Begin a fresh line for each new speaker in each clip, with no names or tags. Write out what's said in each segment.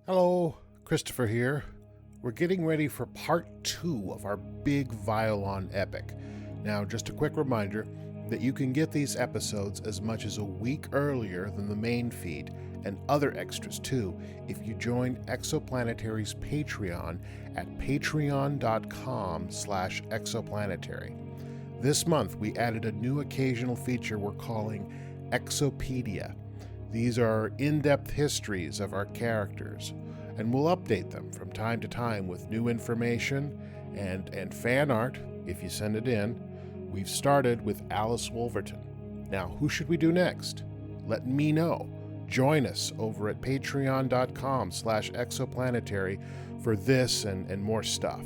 Hello, Christopher here. We're getting ready for part 2 of our big Violon epic. Now, just a quick reminder that you can get these episodes as much as a week earlier than the main feed, and other extras too, if you join Exoplanetary's Patreon at patreon.com/exoplanetary. This month, we added a new occasional feature we're calling Exopedia. These are in-depth histories of our characters, and we'll update them from time to time with new information and fan art, if you send it in. We've started with Alice Wolverton. Now, who should we do next? Let me know. Join us over at patreon.com/exoplanetary for this and more stuff.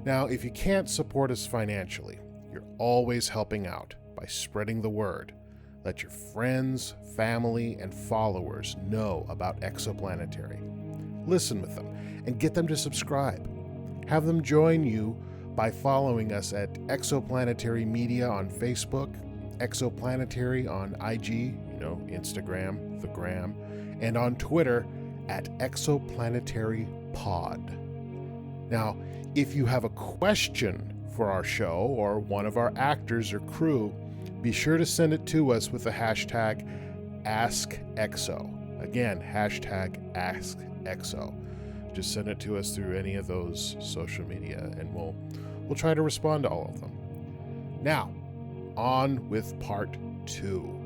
Now, if you can't support us financially, you're always helping out by spreading the word. Let your friends, family, and followers know about Exoplanetary. Listen with them and get them to subscribe. Have them join you by following us at Exoplanetary Media on Facebook, Exoplanetary on IG, Instagram, the gram, and on Twitter at Exoplanetary Pod. Now, if you have a question for our show or one of our actors or crew, be sure to send it to us with the hashtag AskExo. Again, hashtag AskExo. Just send it to us through any of those social media, and we'll try to respond to all of them. Now, on with part 2.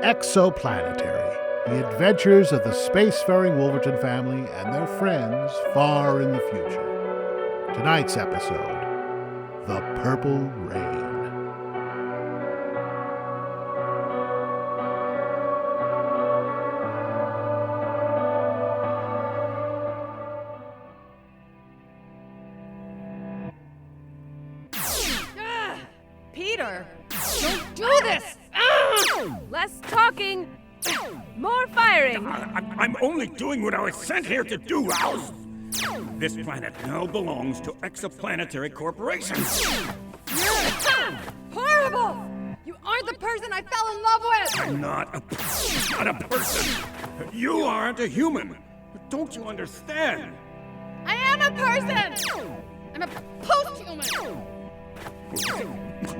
Exoplanetary, the adventures of the spacefaring Wolverton family and their friends far in the future. Tonight's episode, The Purple Rain.
Peter, don't do this! Less talking, more firing.
I'm only doing what I was sent here to do, Alice. This planet now belongs to Exoplanetary Corporation.
You're horrible! You aren't the person I fell in love with!
I'm not a person. You aren't a human. Don't you understand?
I am a person! I'm a post-human!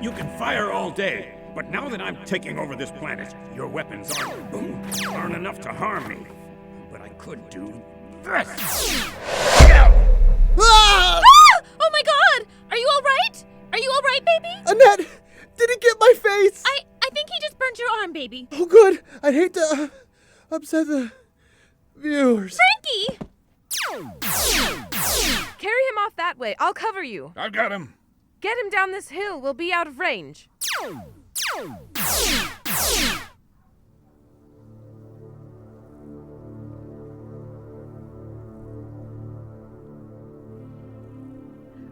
You can fire all day. But now that I'm taking over this planet, your weapons aren't enough to harm me. But I could do this.
Ah! Oh my God! Are you all right? Are you all right, baby?
Annette! Did he get my face?
I think he just burnt your arm, baby.
Oh, good. I'd hate to upset the viewers.
Frankie! Carry him off that way. I'll cover you.
I got him.
Get him down this hill. We'll be out of range.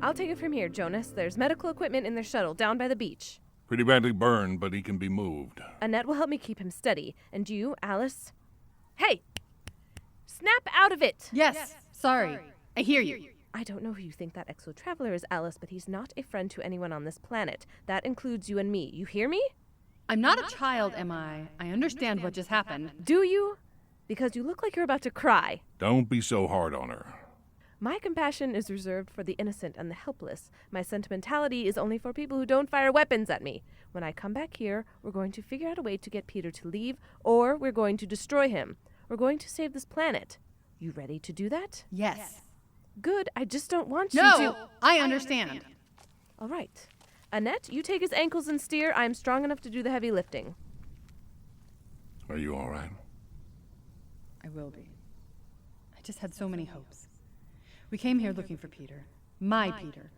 I'll take it from here, Jonas. There's medical equipment in their shuttle down by the beach.
Pretty badly burned, but he can be moved.
Annette will help me keep him steady. And you, Alice? Hey! Snap out of it!
Yes. Sorry. I hear you.
I don't know who you think that exo-traveler is, Alice, but he's not a friend to anyone on this planet. That includes you and me. You hear me?
I'm not a child, am I? I understand what just happened.
Do you? Because you look like you're about to cry.
Don't be so hard on her.
My compassion is reserved for the innocent and the helpless. My sentimentality is only for people who don't fire weapons at me. When I come back here, we're going to figure out a way to get Peter to leave, or we're going to destroy him. We're going to save this planet. You ready to do that?
Yes.
Good, I just don't want you to...
No, I understand.
All right. Annette, you take his ankles and steer. I am strong enough to do the heavy lifting.
Are you all right?
I will be. I just had so many hopes. We came here looking for Peter. My Peter.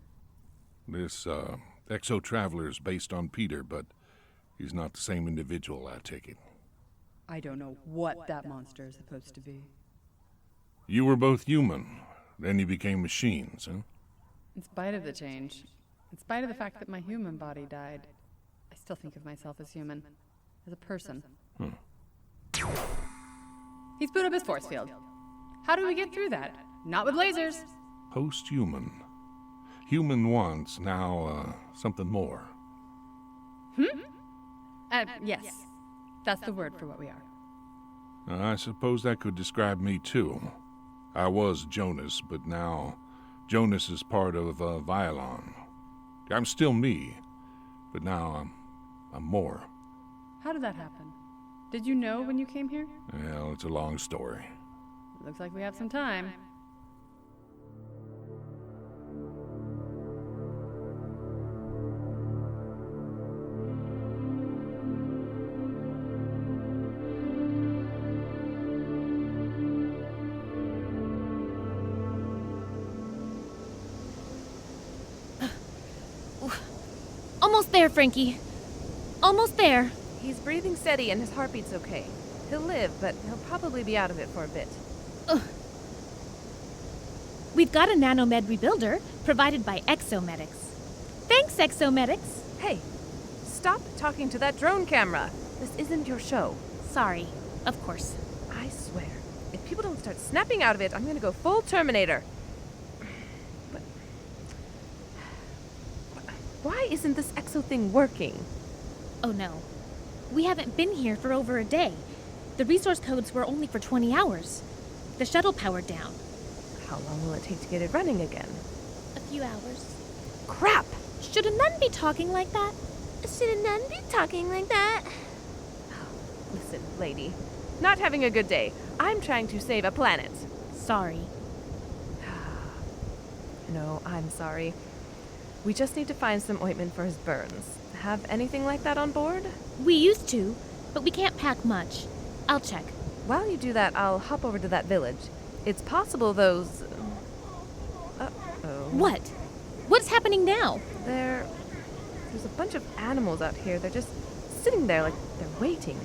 This, exo-traveler is based on Peter, but he's not the same individual, I take it.
I don't know what that monster is supposed to be.
You were both human. Then you became machines, huh?
In spite of the change, In spite of the fact that my human body died, I still think of myself as human. As a person. He's put up his force field. How do we get through that? Not with lasers.
Post-human. Human once, now, something more.
Yes. That's the word for what we are.
I suppose that could describe me, too. I was Jonas, but now Jonas is part of Violon. I'm still me, but now I'm more.
How did that happen? Did you know when you came here?
Well, it's a long story.
Looks like we have some time.
Almost there, Frankie. Almost there.
He's breathing steady and his heartbeat's okay. He'll live, but he'll probably be out of it for a bit.
We've got a nanomed rebuilder provided by Exomedics. Thanks, Exomedics.
Hey, stop talking to that drone camera. This isn't your show.
Sorry, of course.
I swear, if people don't start snapping out of it, I'm gonna go full Terminator. But why isn't this exo thing working?
Oh no. We haven't been here for over a day. The resource codes were only for 20 hours. The shuttle powered down.
How long will it take to get it running again?
A few hours.
Crap!
Should a nun be talking like that?
Should a nun be talking like that?
Listen, lady. Not having a good day. I'm trying to save a planet.
Sorry.
No, I'm sorry. We just need to find some ointment for his burns. Have anything like that on board?
We used to, but we can't pack much. I'll check.
While you do that, I'll hop over to that village. It's possible those... Uh-oh.
What? What's happening now?
There's a bunch of animals out here. They're just sitting there like they're waiting.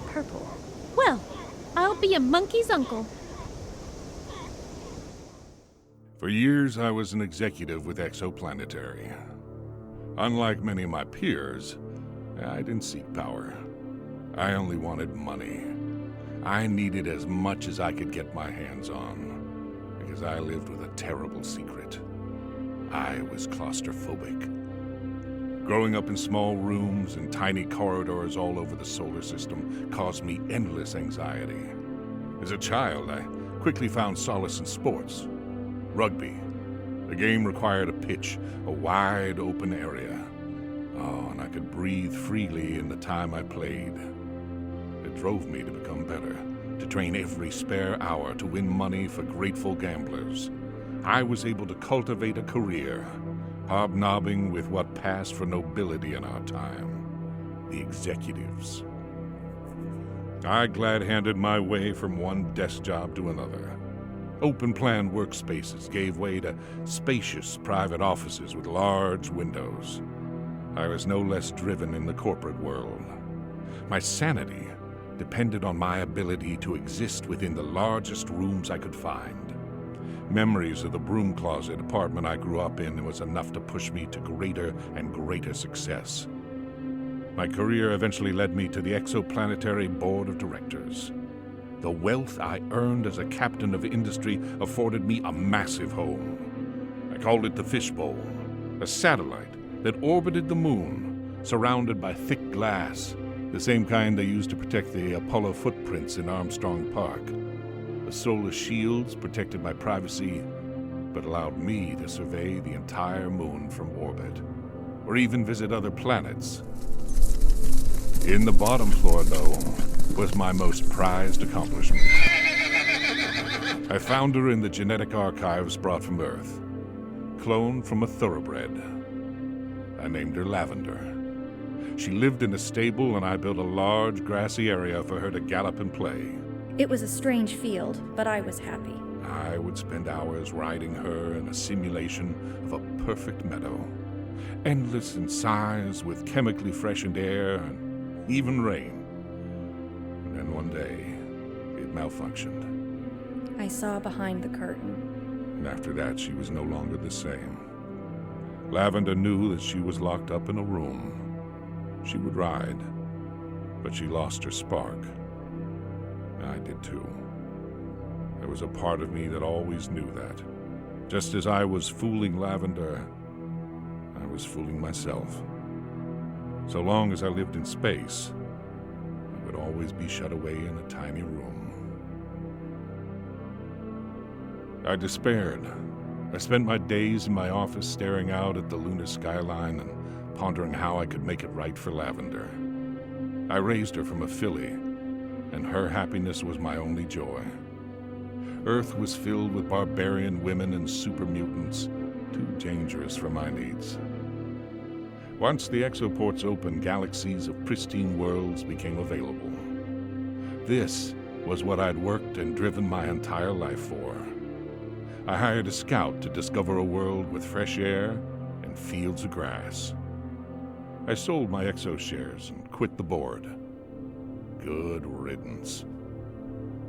Purple.
Well, I'll be a monkey's uncle.
For years, I was an executive with Exoplanetary. Unlike many of my peers, I didn't seek power. I only wanted money. I needed as much as I could get my hands on, because I lived with a terrible secret. I was claustrophobic. Growing up in small rooms and tiny corridors all over the solar system caused me endless anxiety. As a child, I quickly found solace in sports. Rugby. The game required a pitch, a wide open area. Oh, and I could breathe freely in the time I played. It drove me to become better, to train every spare hour to win money for grateful gamblers. I was able to cultivate a career, hobnobbing with what passed for nobility in our time, the executives. I glad-handed my way from one desk job to another. Open-plan workspaces gave way to spacious private offices with large windows. I was no less driven in the corporate world. My sanity depended on my ability to exist within the largest rooms I could find. Memories of the broom closet apartment I grew up in was enough to push me to greater and greater success. My career eventually led me to the Exoplanetary Board of Directors. The wealth I earned as a captain of industry afforded me a massive home. I called it the Fishbowl, a satellite that orbited the moon, surrounded by thick glass, the same kind they used to protect the Apollo footprints in Armstrong Park. The solar shields protected my privacy, but allowed me to survey the entire moon from orbit, or even visit other planets. In the bottom floor, though, was my most prized accomplishment. I found her in the genetic archives brought from Earth, cloned from a thoroughbred. I named her Lavender. She lived in a stable, and I built a large grassy area for her to gallop and play.
It was a strange field, but I was happy.
I would spend hours riding her in a simulation of a perfect meadow, endless in size with chemically freshened air and even rain. And then one day, it malfunctioned.
I saw behind the curtain.
And after that, she was no longer the same. Lavender knew that she was locked up in a room. She would ride, but she lost her spark. I did too. There was a part of me that always knew that. Just as I was fooling Lavender, I was fooling myself. So long as I lived in space, I would always be shut away in a tiny room. I despaired. I spent my days in my office staring out at the lunar skyline and pondering how I could make it right for Lavender. I raised her from a filly, and her happiness was my only joy. Earth was filled with barbarian women and super mutants, too dangerous for my needs. Once the exoports opened, galaxies of pristine worlds became available. This was what I'd worked and driven my entire life for. I hired a scout to discover a world with fresh air and fields of grass. I sold my exo shares and quit the board. Good riddance.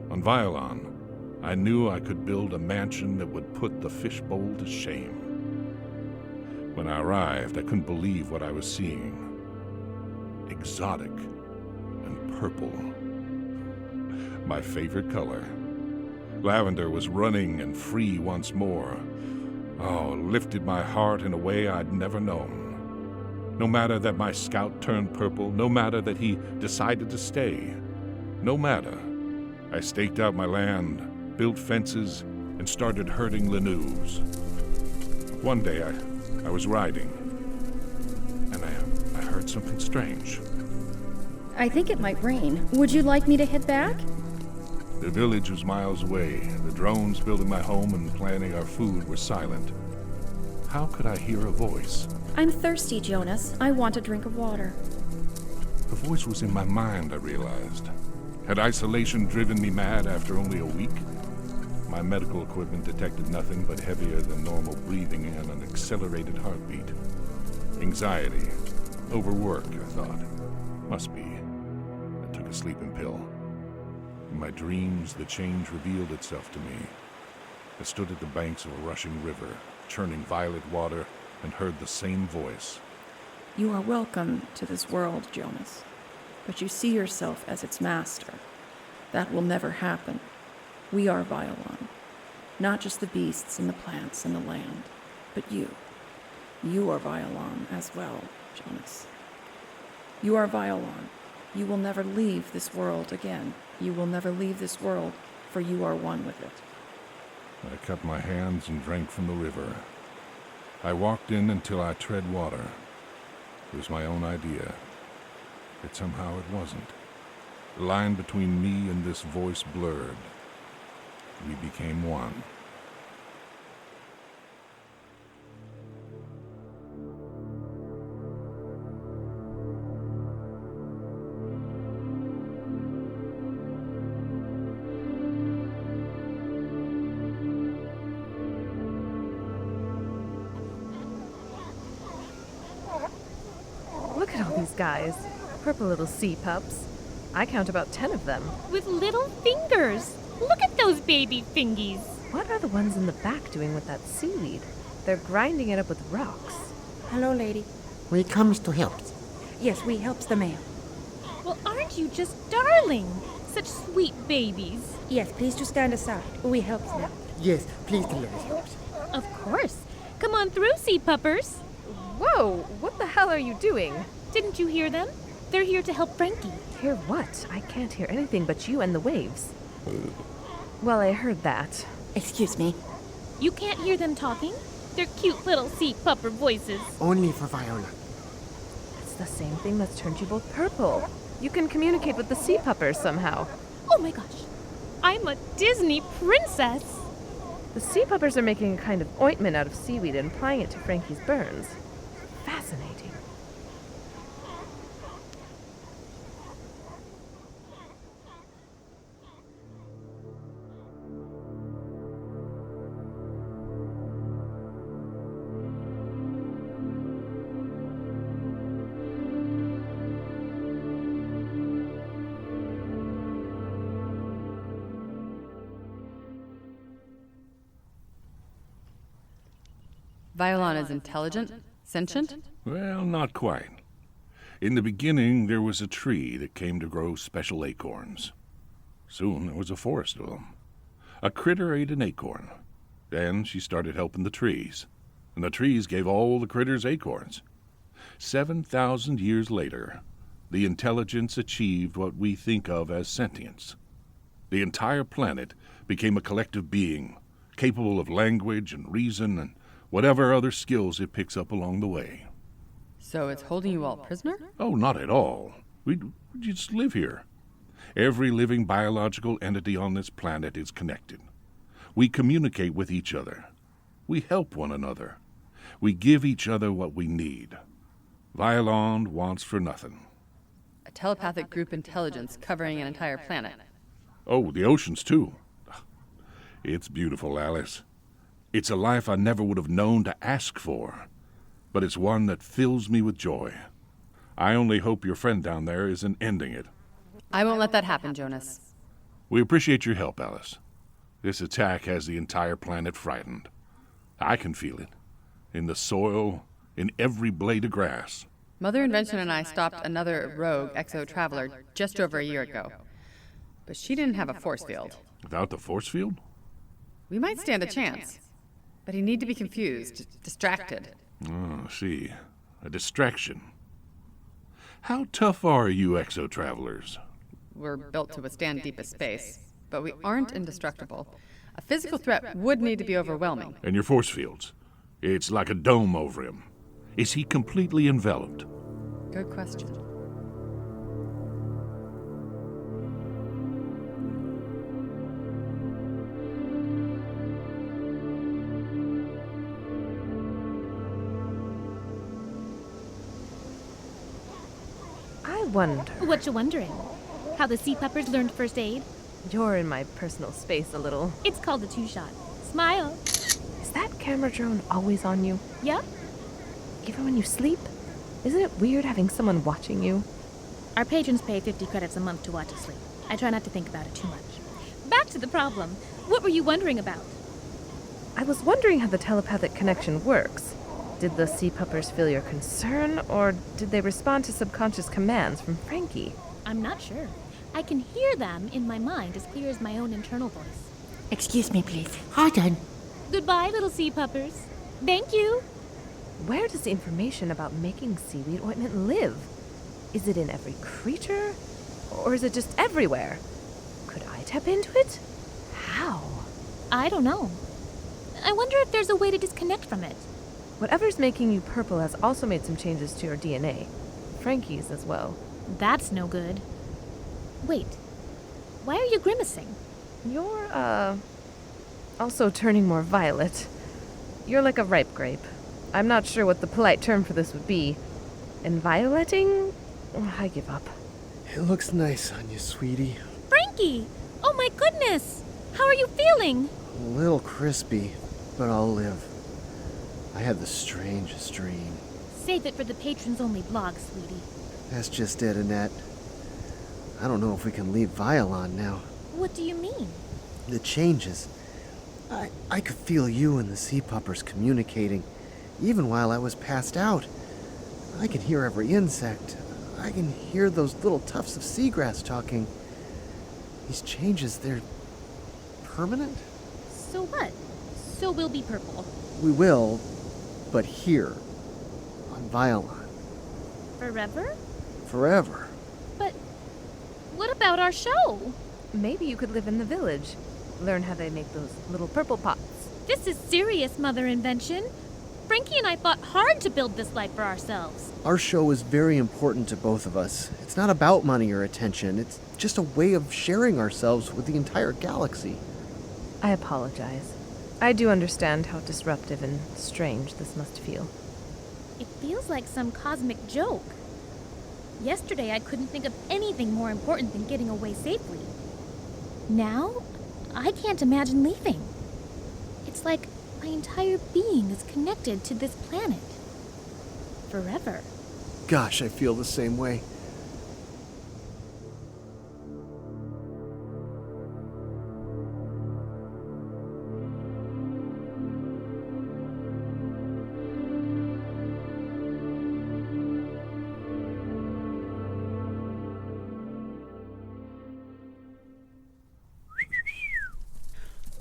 On Violon, I knew I could build a mansion that would put the fishbowl to shame. When I arrived, I couldn't believe what I was seeing. Exotic and purple. My favorite color. Lavender was running and free once more. Oh, lifted my heart in a way I'd never known. No matter that my scout turned purple, no matter that he decided to stay, no matter, I staked out my land, built fences, and started herding Lanus. One day I was riding, and I heard something strange.
I think it might rain. Would you like me to head back?
The village was miles away. The drones building my home and planning our food were silent. How could I hear a voice?
I'm thirsty, Jonas. I want a drink of water.
The voice was in my mind, I realized. Had isolation driven me mad after only a week? My medical equipment detected nothing but heavier than normal breathing and an accelerated heartbeat. Anxiety. Overwork, I thought. Must be. I took a sleeping pill. In my dreams, the change revealed itself to me. I stood at the banks of a rushing river, churning violet water, and heard the same voice.
You are welcome to this world, Jonas, but you see yourself as its master. That will never happen. We are Violon, not just the beasts and the plants and the land, but you. You are Violon as well, Jonas. You are Violon. You will never leave this world again. You will never leave this world, for you are one with it.
I cupped my hands and drank from the river. I walked in until I tread water. It was my own idea. Yet somehow it wasn't. The line between me and this voice blurred. We became one.
Look at all these guys. Purple little sea pups. I count about 10 of them.
With little fingers. Look at those baby fingies.
What are the ones in the back doing with that seaweed? They're grinding it up with rocks.
Hello, lady. We comes to help. Yes, we helps the man.
Well, aren't you just darling? Such sweet babies.
Yes, please to stand aside. We helps them. Yes, please to let us help.
Of course. Come on through, sea puppers.
Whoa, what the hell are you doing?
Didn't you hear them? They're here to help Frankie.
Hear what? I can't hear anything but you and the waves. Well, I heard that.
Excuse me.
You can't hear them talking? They're cute little sea pupper voices.
Only for Viola.
It's the same thing that's turned you both purple. You can communicate with the sea puppers somehow.
Oh my gosh. I'm a Disney princess.
The sea puppers are making a kind of ointment out of seaweed and applying it to Frankie's burns. Fascinating.
Violon is intelligent, Sentient?
Well, not quite. In the beginning, there was a tree that came to grow special acorns. Soon, there was a forest of them. A critter ate an acorn. Then she started helping the trees, and the trees gave all the critters acorns. 7,000 years later, the intelligence achieved what we think of as sentience. The entire planet became a collective being, capable of language and reason and whatever other skills it picks up along the way.
So it's holding you all prisoner?
Oh, not at all. We just live here. Every living biological entity on this planet is connected. We communicate with each other. We help one another. We give each other what we need. Violon wants for nothing.
A telepathic group intelligence covering an entire planet.
Oh, the oceans, too. It's beautiful, Alice. It's a life I never would have known to ask for, but it's one that fills me with joy. I only hope your friend down there isn't ending it.
I won't let that happen, Jonas.
We appreciate your help, Alice. This attack has the entire planet frightened. I can feel it. In the soil, in every blade of grass.
Mother Invention and I stopped another rogue exo-traveler just over a year ago. But she didn't have a force field.
Without the force field?
We might stand a chance. But he'd need to be confused, distracted.
Oh, see. A distraction. How tough are you exo-travelers?
We're built to withstand deepest space, but we aren't indestructible. A physical threat would need to be overwhelming.
And your force fields? It's like a dome over him. Is he completely enveloped?
Good question.
I wonder.
What you wondering? How the sea puppers learned first aid?
You're in my personal space a little.
It's called a two-shot. Smile.
Is that camera drone always on you?
Yep.
Even when you sleep? Isn't it weird having someone watching you?
Our patrons pay 50 credits a month to watch us sleep. I try not to think about it too much. Back to the problem. What were you wondering about?
I was wondering how the telepathic connection works. Did the sea puppers feel your concern, or did they respond to subconscious commands from Frankie?
I'm not sure. I can hear them in my mind as clear as my own internal voice.
Excuse me, please. Hold on.
Goodbye, little sea puppers. Thank you.
Where does the information about making seaweed ointment live? Is it in every creature? Or is it just everywhere? Could I tap into it? How?
I don't know. I wonder if there's a way to disconnect from it.
Whatever's making you purple has also made some changes to your DNA. Frankie's as well.
That's no good. Wait. Why are you grimacing?
You're, also turning more violet. You're like a ripe grape. I'm not sure what the polite term for this would be. Envioleting? I give up.
It looks nice on you, sweetie.
Frankie! Oh my goodness! How are you feeling?
A little crispy, but I'll live. I had the strangest dream.
Save it for the patrons-only blog, sweetie.
That's just it, Annette. I don't know if we can leave Violon now.
What do you mean?
The changes. I could feel you and the sea puppers communicating, even while I was passed out. I can hear every insect. I can hear those little tufts of seagrass talking. These changes, they're permanent?
So what? So we'll be purple.
We will, but here, on Violon.
Forever?
Forever.
But what about our show?
Maybe you could live in the village. Learn how they make those little purple pots.
This is serious, Mother Invention. Frankie and I fought hard to build this life for ourselves.
Our show is very important to both of us. It's not about money or attention. It's just a way of sharing ourselves with the entire galaxy.
I apologize. I do understand how disruptive and strange this must feel.
It feels like some cosmic joke. Yesterday I couldn't think of anything more important than getting away safely. Now, I can't imagine leaving. It's like my entire being is connected to this planet. Forever.
Gosh, I feel the same way.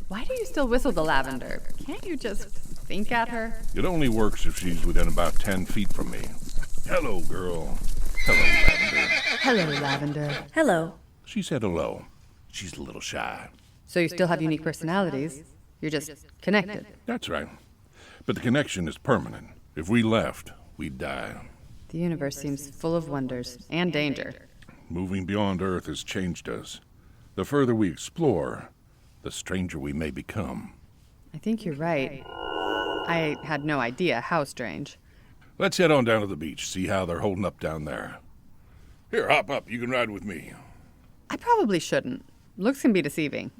Why do you still whistle the Lavender? Can't you just think at her?
It only works if she's within about 10 feet from me. Hello, girl. Hello, Lavender.
Hello, Lavender.
Hello.
She said hello. She's a little shy.
So you still have unique personalities? You're just connected?
That's right. But the connection is permanent. If we left, we'd die.
The universe seems full of wonders and danger.
Moving beyond Earth has changed us. The further we explore, the stranger we may become.
I think you're right. I had no idea how strange.
Let's head on down to the beach, see how they're holding up down there. Here, hop up. You can ride with me.
I probably shouldn't. Looks can be deceiving.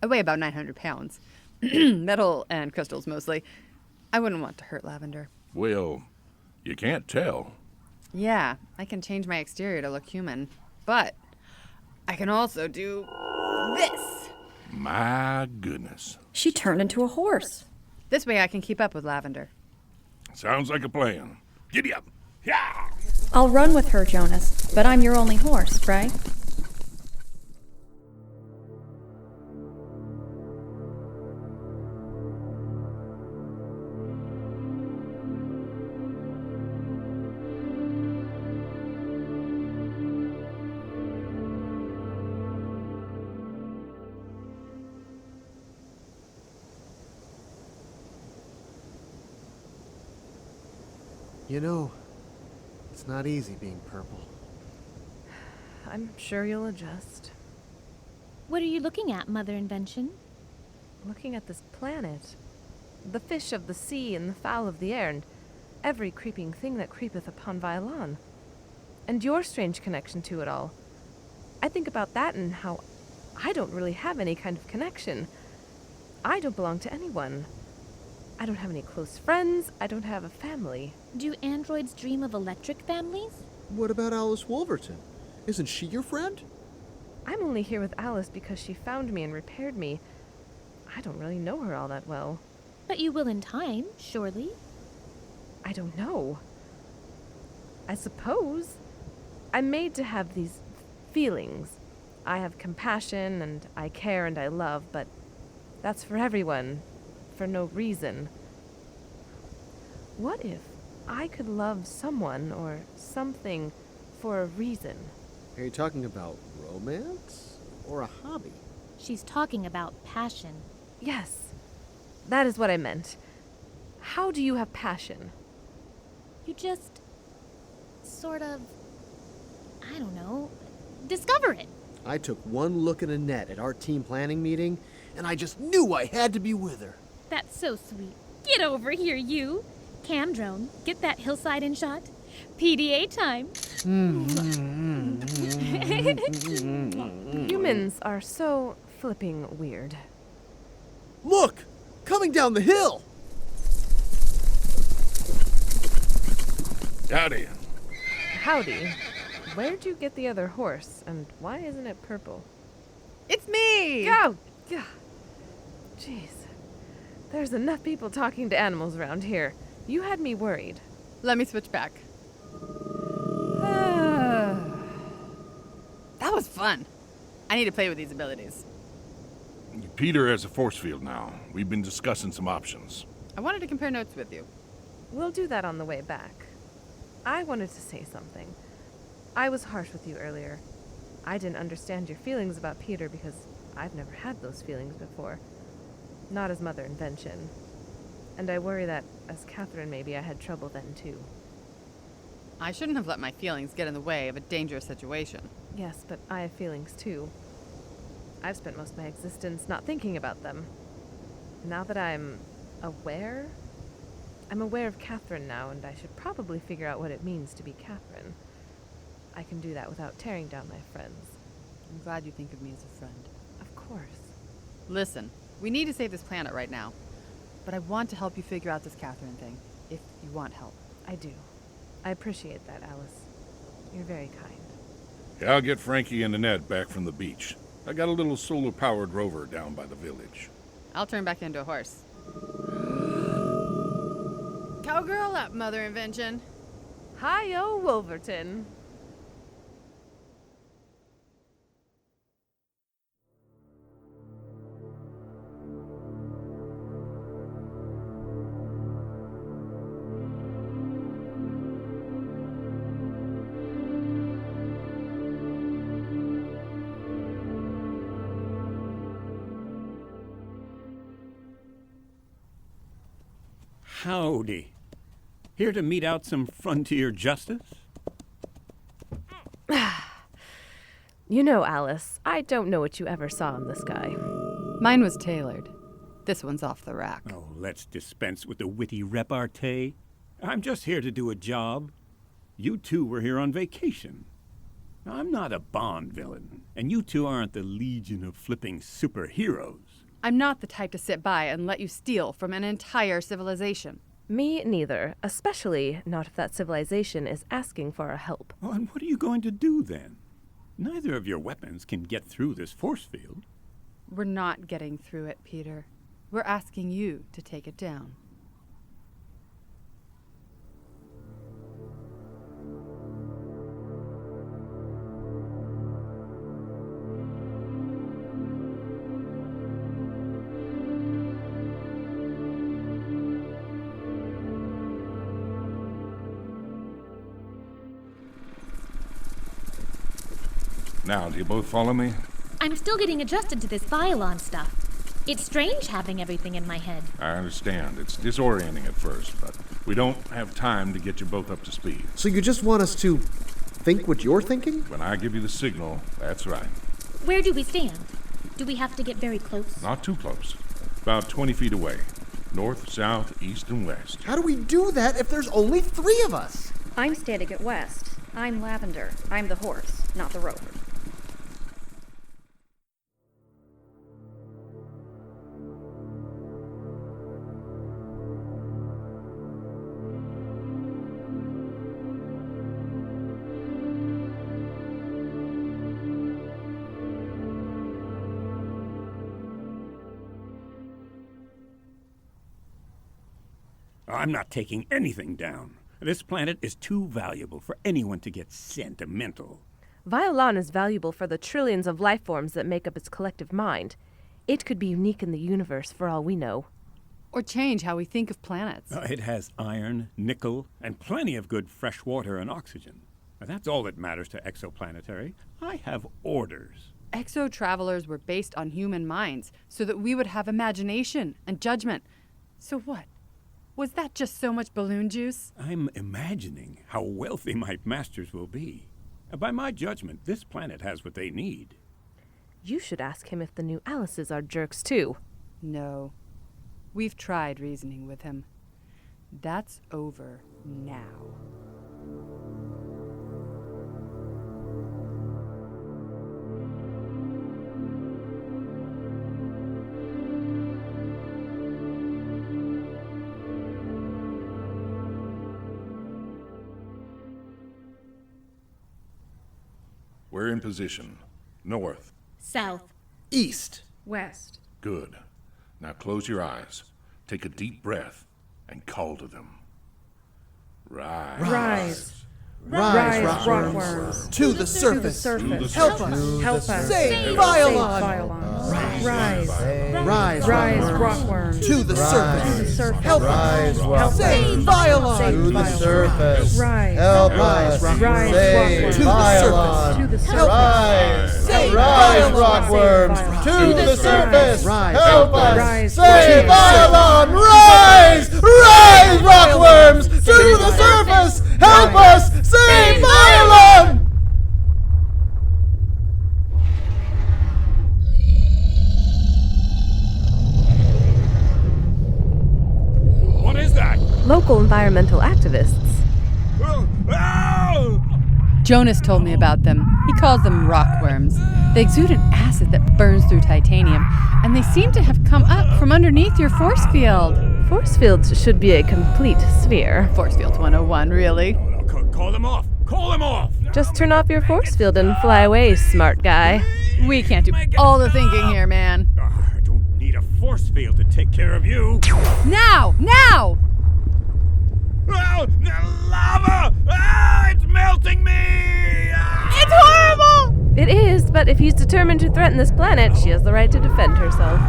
I weigh about 900 pounds. Metal and crystals mostly. I wouldn't want to hurt Lavender.
Well, you can't tell.
Yeah, I can change my exterior to look human. But I can also do this.
My goodness.
She turned into a horse.
This way I can keep up with Lavender.
Sounds like a plan. Giddy up. Yeah!
I'll run with her, Jonas, but I'm your only horse, right?
You know, it's not easy being purple.
I'm sure you'll adjust.
What are you looking at, Mother Invention?
Looking at this planet. The fish of the sea and the fowl of the air, and every creeping thing that creepeth upon Violon. And your strange connection to it all. I think about that and how I don't really have any kind of connection. I don't belong to anyone. I don't have any close friends. I don't have a family.
Do androids dream of electric families?
What about Alice Wolverton? Isn't she your friend?
I'm only here with Alice because she found me and repaired me. I don't really know her all that well.
But you will in time, surely.
I don't know. I suppose. I'm made to have these feelings. I have compassion and I care and I love, but that's for everyone. For no reason. What if I could love someone or something for a reason?
Are you talking about romance or a hobby?
She's talking about passion.
Yes, that is what I meant. How do you have passion?
You just sort of, I don't know, discover it.
I took one look at Annette at our team planning meeting, and I just knew I had to be with her.
That's so sweet. Get over here, you. Cam drone, get that hillside in shot. PDA time.
Humans are so flipping weird.
Look! Coming down the hill!
Howdy.
Howdy. Where'd you get the other horse, and why isn't it purple?
It's me!
Go! Yeah. Jeez. There's enough people talking to animals around here. You had me worried.
Let me switch back. That was fun. I need to play with these abilities.
Peter has a force field now. We've been discussing some options.
I wanted to compare notes with you.
We'll do that on the way back. I wanted to say something. I was harsh with you earlier. I didn't understand your feelings about Peter because I've never had those feelings before. Not as Mother Invention. And I worry that, as Catherine, maybe I had trouble then too.
I shouldn't have let my feelings get in the way of a dangerous situation.
Yes, but I have feelings too. I've spent most of my existence not thinking about them. Now that I'm aware of Catherine now, and I should probably figure out what it means to be Catherine. I can do that without tearing down my friends.
I'm glad you think of me as a friend.
Of course.
Listen, we need to save this planet right now. But I want to help you figure out this Catherine thing, if you want help.
I do. I appreciate that, Alice. You're very kind.
Yeah, I'll get Frankie and Annette back from the beach. I got a little solar-powered rover down by the village.
I'll turn back into a horse. Cowgirl up, Mother Invention.
Hi-yo, Wolverton.
Howdy. Here to mete out some frontier justice?
You know, Alice, I don't know what you ever saw in this guy.
Mine was tailored. This one's off the rack.
Oh, let's dispense with the witty repartee. I'm just here to do a job. You two were here on vacation. I'm not a Bond villain, and you two aren't the legion of flipping superheroes.
I'm not the type to sit by and let you steal from an entire civilization.
Me neither, especially not if that civilization is asking for our help.
Oh, and what are you going to do then? Neither of your weapons can get through this force field.
We're not getting through it, Peter. We're asking you to take it down.
Now, do you both follow me?
I'm still getting adjusted to this Violon stuff. It's strange having everything in my head.
I understand. It's disorienting at first, but we don't have time to get you both up to speed.
So you just want us to think what you're thinking?
When I give you the signal, that's right.
Where do we stand? Do we have to get very close?
Not too close. About 20 feet away. North, south, east, and west.
How do we do that if there's only 3 of us?
I'm standing at west. I'm Lavender. I'm the horse, not the rover.
I'm not taking anything down. This planet is too valuable for anyone to get sentimental.
Violon is valuable for the trillions of life forms that make up its collective mind. It could be unique in the universe for all we know.
Or change how we think of planets.
It has iron, nickel, and plenty of good fresh water and oxygen. That's all that matters to Exoplanetary. I have orders.
Exo-travelers were based on human minds so that we would have imagination and judgment. So what? Was that just so much balloon juice?
I'm imagining how wealthy my masters will be. By my judgment, this planet has what they need.
You should ask him if the new Alices are jerks too.
No. We've tried reasoning with him. That's over now.
We're in position. North.
South.
East.
West.
Good. Now close your eyes. Take a deep breath and call to them. Rise.
Rise.
Rise,
rockworms.
To the surface.
Help us. Help us.
Save Violon.
Rise.
Rise,
rockworms.
To the surface.
Help us.
Save Violon.
To the surface. Rise.
Help us.
Rise,
Save Violon.
To the surface.
Rise.
Save
Rise, rockworms. To the surface. Help us. Save Violon. Rise. Rise, rockworms. To the surface. Help us. Save Violon.
What is that?
Local environmental activists.
Jonas told me about them. He calls them rockworms. They exude an acid that burns through titanium, and they seem to have come up from underneath your force field.
Force fields should be a complete sphere.
Force field 101, really?
Call them off! Call them off!
Just turn off your force field and fly away, smart guy.
We can't do all the thinking here, man.
I don't need a force field to take care of you.
Now! Now!
Oh, lava! Ah, it's melting me! Ah!
It's horrible!
It is, but if he's determined to threaten this planet, she has the right to defend herself.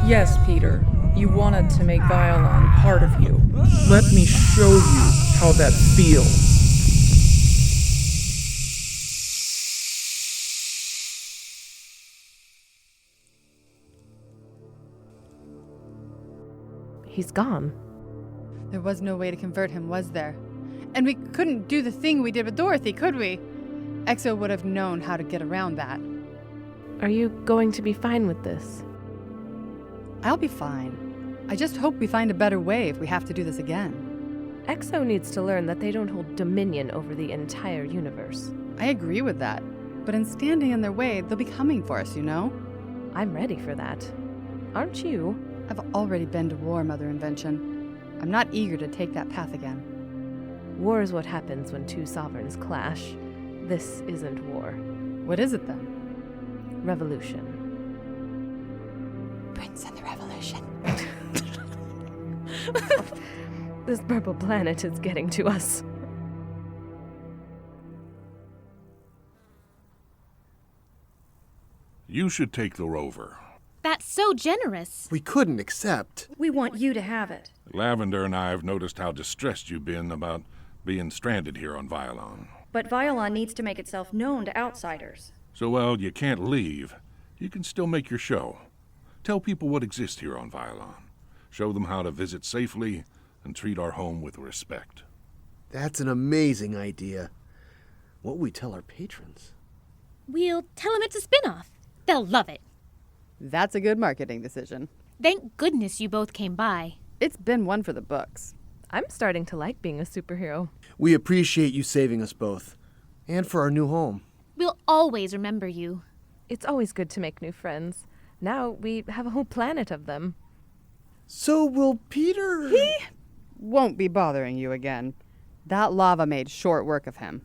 Yes, Peter. You wanted to make Violon part of you. Let me show you how that feels.
He's gone.
There was no way to convert him, was there? And we couldn't do the thing we did with Dorothy, could we? Exo would have known how to get around that.
Are you going to be fine with this?
I'll be fine. I just hope we find a better way if we have to do this again.
Exo needs to learn that they don't hold dominion over the entire universe.
I agree with that. But in standing in their way, they'll be coming for us, you know?
I'm ready for that. Aren't you?
I've already been to war, Mother Invention. I'm not eager to take that path again.
War is what happens when two sovereigns clash. This isn't war.
What is it then?
Revolution.
Prince and the Revolution.
This purple planet is getting to us.
You should take the rover.
That's so generous.
We couldn't accept.
We want you to have it.
Lavender and I have noticed how distressed you've been about being stranded here on Violon.
But Violon needs to make itself known to outsiders.
So while you can't leave, you can still make your show. Tell people what exists here on Violon. Show them how to visit safely and treat our home with respect.
That's an amazing idea. What will we tell our patrons?
We'll tell them it's a spin-off. They'll love it.
That's a good marketing decision.
Thank goodness you both came by.
It's been one for the books.
I'm starting to like being a superhero.
We appreciate you saving us both. And for our new home.
We'll always remember you.
It's always good to make new friends. Now we have a whole planet of them.
So will Peter...
He won't be bothering you again. That lava made short work of him.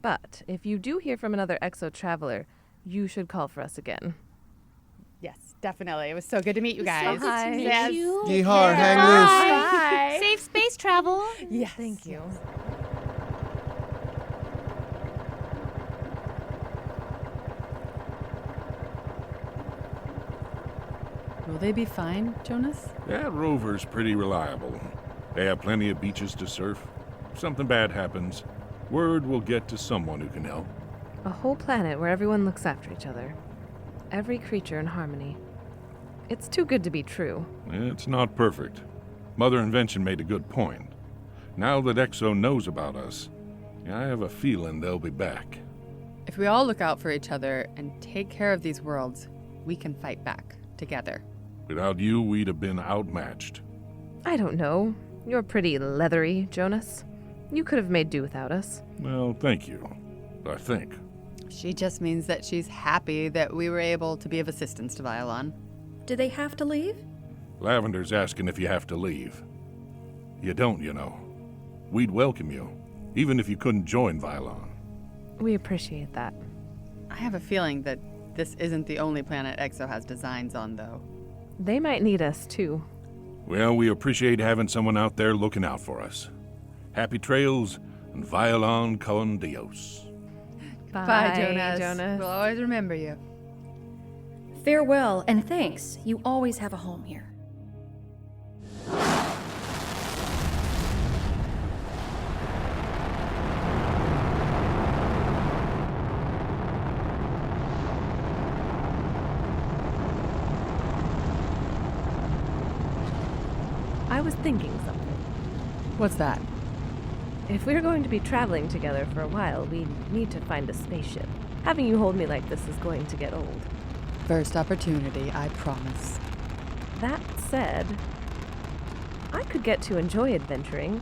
But if you do hear from another Exo traveler, you should call for us again.
Yes, definitely. It was so good to meet you guys.
So good to meet you.
Yeehar, hang loose.
Bye.
Safe space travel.
Yes.
Thank you.
Will they be fine, Jonas?
That rover's pretty reliable. They have plenty of beaches to surf. If something bad happens, word will get to someone who can help.
A whole planet where everyone looks after each other. Every creature in harmony. It's too good to be true.
It's not perfect. Mother Invention made a good point. Now that Exo knows about us, I have a feeling they'll be back.
If we all look out for each other and take care of these worlds, we can fight back together.
Without you, we'd have been outmatched.
I don't know. You're pretty leathery, Jonas. You could have made do without us.
Well, thank you. I think.
She just means that she's happy that we were able to be of assistance to Violon.
Do they have to leave?
Lavender's asking if you have to leave. You don't, you know. We'd welcome you, even if you couldn't join Violon.
We appreciate that.
I have a feeling that this isn't the only planet Exo has designs on, though.
They might need us, too.
Well, we appreciate having someone out there looking out for us. Happy trails, and Violon con Dios.
Bye, Jonas. We'll always remember you.
Farewell, and thanks. You always have a home here.
I was thinking something.
What's that?
If we're going to be traveling together for a while, we need to find a spaceship. Having you hold me like this is going to get old.
First opportunity, I promise.
That said, I could get to enjoy adventuring.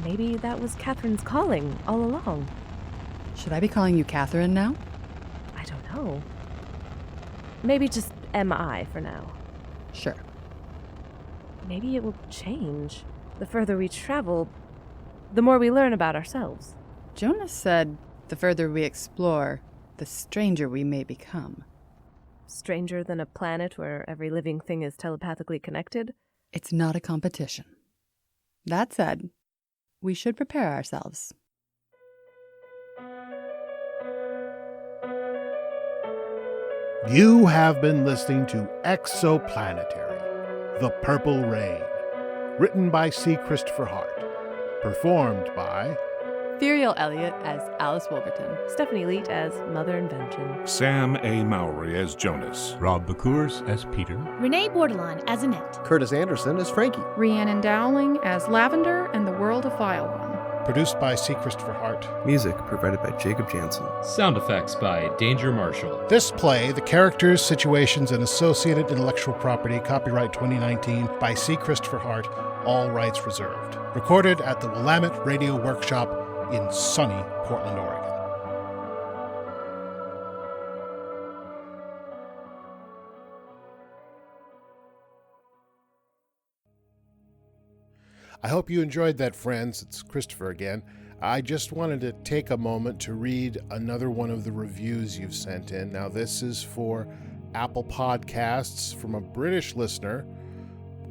Maybe that was Catherine's calling all along.
Should I be calling you Catherine now?
I don't know. Maybe just M.I. for now.
Sure.
Maybe it will change. The further we travel, the more we learn about ourselves.
Jonas said the further we explore, the stranger we may become.
Stranger than a planet where every living thing is telepathically connected?
It's not a competition. That said, we should prepare ourselves.
You have been listening to Exoplanetary, The Purple Rain, written by C. Christopher Hart, performed by
Firiel Elliott as Alice Wolverton.
Stephanie Leet as Mother Invention.
Sam A. Mowry as Jonas.
Rob Bekuhrs as Peter.
Rene Bordelon as Annette.
Curtis Andersen as Frankie.
Rhiannon Dowling as Lavender and the World of Violon.
Produced by C. Christopher Hart.
Music provided by Jacob Jansen.
Sound effects by Danger Marshall.
This play, the characters, situations, and associated intellectual property, copyright 2019 by C. Christopher Hart, all rights reserved. Recorded at the Willamette Radio Workshop in sunny Portland, Oregon. I hope you enjoyed that, friends. It's Christopher again. I just wanted to take a moment to read another one of the reviews you've sent in. Now, this is for Apple Podcasts from a British listener,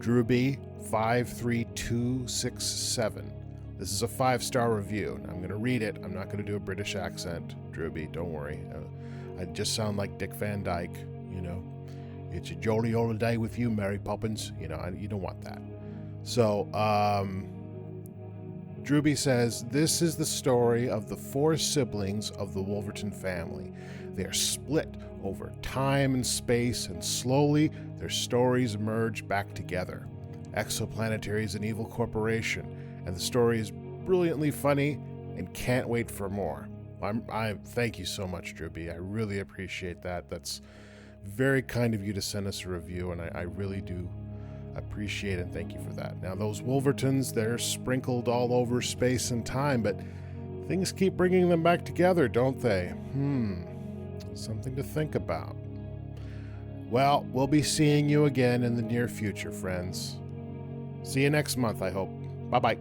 Drewby53267. This is a 5-star review. I'm going to read it. I'm not going to do a British accent, Drewby, don't worry. I just sound like Dick Van Dyke, you know. It's a jolly old day with you, Mary Poppins. You know, you don't want that. So, Drewby says, this is the story of the 4 siblings of the Wolverton family. They are split over time and space, and slowly their stories merge back together. Exoplanetary is an evil corporation, and the story is brilliantly funny and can't wait for more. I thank you so much, Drewby. I really appreciate that. That's very kind of you to send us a review, and I really do appreciate it and thank you for that. Now, those Wolvertons, they're sprinkled all over space and time, but things keep bringing them back together, don't they? Something to think about. Well, we'll be seeing you again in the near future, friends. See you next month, I hope. Bye-bye.